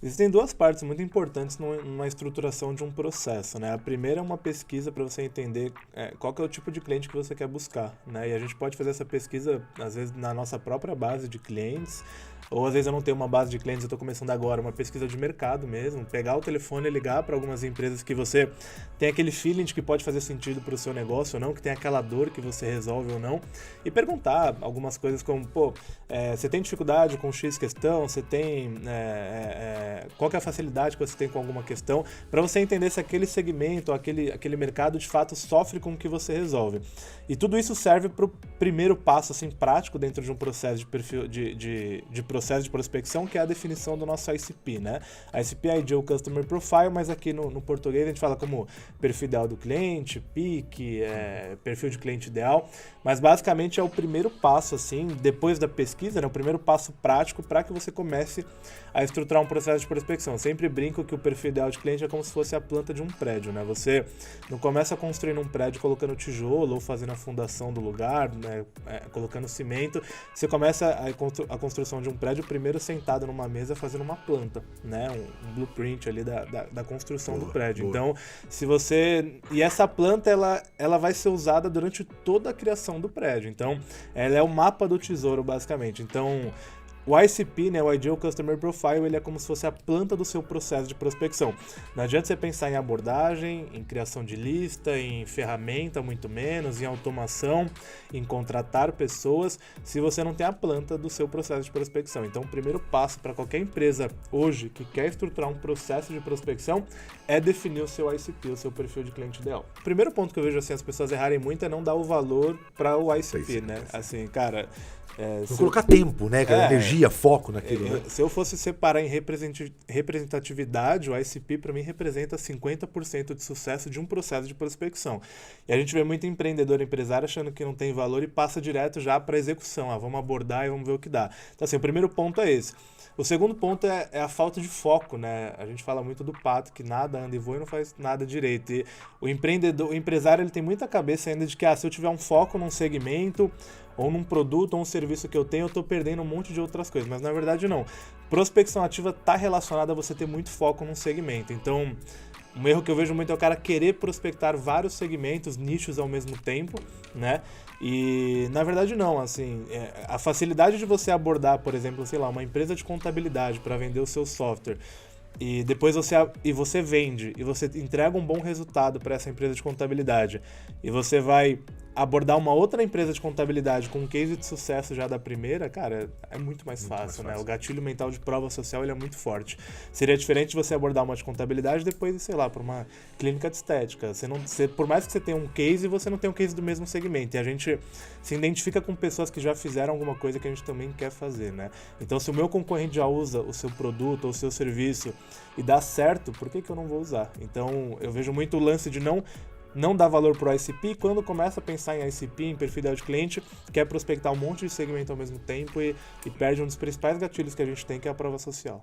Existem duas partes muito importantes numa estruturação de um processo, né? A primeira é uma pesquisa para você entender qual que é o tipo de cliente que você quer buscar, né? E a gente pode fazer essa pesquisa, às vezes, na nossa própria base de clientes, ou às vezes eu não tenho uma base de clientes, eu estou começando agora, uma pesquisa de mercado mesmo, pegar o telefone e ligar para algumas empresas que você tem aquele feeling de que pode fazer sentido para o seu negócio ou não, que tem aquela dor que você resolve ou não, e perguntar algumas coisas como, você tem dificuldade com X questão, você tem... qual que é a facilidade que você tem com alguma questão, para você entender se aquele segmento, aquele mercado de fato sofre com o que você resolve. E tudo isso serve para o primeiro passo assim, prático dentro de um processo de perfil de processo de prospecção, que é a definição do nosso ICP, né? ICP é Ideal Customer Profile, mas aqui no português a gente fala como perfil ideal do cliente, PIC, perfil de cliente ideal, mas basicamente é o primeiro passo, assim, depois da pesquisa, né? O primeiro passo prático para que você comece a estruturar um processo de prospecção. Eu sempre brinco que o perfil ideal de cliente é como se fosse a planta de um prédio, né? Você não começa construindo um prédio colocando tijolo ou fazendo a fundação do lugar, né? Colocando cimento. Você começa a construção de um prédio primeiro sentado numa mesa fazendo uma planta, né? Um blueprint ali da construção do prédio. Boa. Então, se você... E essa planta, ela vai ser usada durante toda a criação do prédio. Então, ela é o mapa do tesouro, basicamente. Então... O ICP, né, o Ideal Customer Profile, ele é como se fosse a planta do seu processo de prospecção. Não adianta você pensar em abordagem, em criação de lista, em ferramenta, muito menos, em automação, em contratar pessoas, se você não tem a planta do seu processo de prospecção. Então, o primeiro passo para qualquer empresa hoje que quer estruturar um processo de prospecção é definir o seu ICP, o seu perfil de cliente ideal. O primeiro ponto que eu vejo assim, as pessoas errarem muito é não dar o valor para o ICP, né? Assim, cara... Não colocar tempo, né? Energia, foco naquilo. Né? Se eu fosse separar em representatividade, o ICP para mim representa 50% de sucesso de um processo de prospecção. E a gente vê muito empreendedor, empresário achando que não tem valor e passa direto já para execução. Vamos abordar e vamos ver o que dá. Então, assim, o primeiro ponto é esse. O segundo ponto é a falta de foco, né? A gente fala muito do pato, que nada anda e voa e não faz nada direito. E o empresário, ele tem muita cabeça ainda de que se eu tiver um foco num segmento, ou num produto ou um serviço que eu tenho, eu estou perdendo um monte de outras coisas. Mas na verdade não. Prospecção ativa está relacionada a você ter muito foco num segmento. Então, um erro que eu vejo muito é o cara querer prospectar vários segmentos, nichos ao mesmo tempo, né? E na verdade não, assim, a facilidade de você abordar, por exemplo, sei lá, uma empresa de contabilidade para vender o seu software, e depois você vende, e você entrega um bom resultado para essa empresa de contabilidade, e você vai abordar uma outra empresa de contabilidade com um case de sucesso já da primeira, cara, é muito mais fácil, né? O gatilho mental de prova social, ele é muito forte. Seria diferente de você abordar uma de contabilidade depois, sei lá, para uma clínica de estética. Por mais que você tenha um case, você não tem um case do mesmo segmento. E a gente se identifica com pessoas que já fizeram alguma coisa que a gente também quer fazer, né? Então, se o meu concorrente já usa o seu produto ou o seu serviço e dá certo, por que eu não vou usar? Então, eu vejo muito o lance de não dá valor para o ICP, quando começa a pensar em ICP, em perfil ideal de cliente, quer prospectar um monte de segmento ao mesmo tempo e perde um dos principais gatilhos que a gente tem, que é a prova social.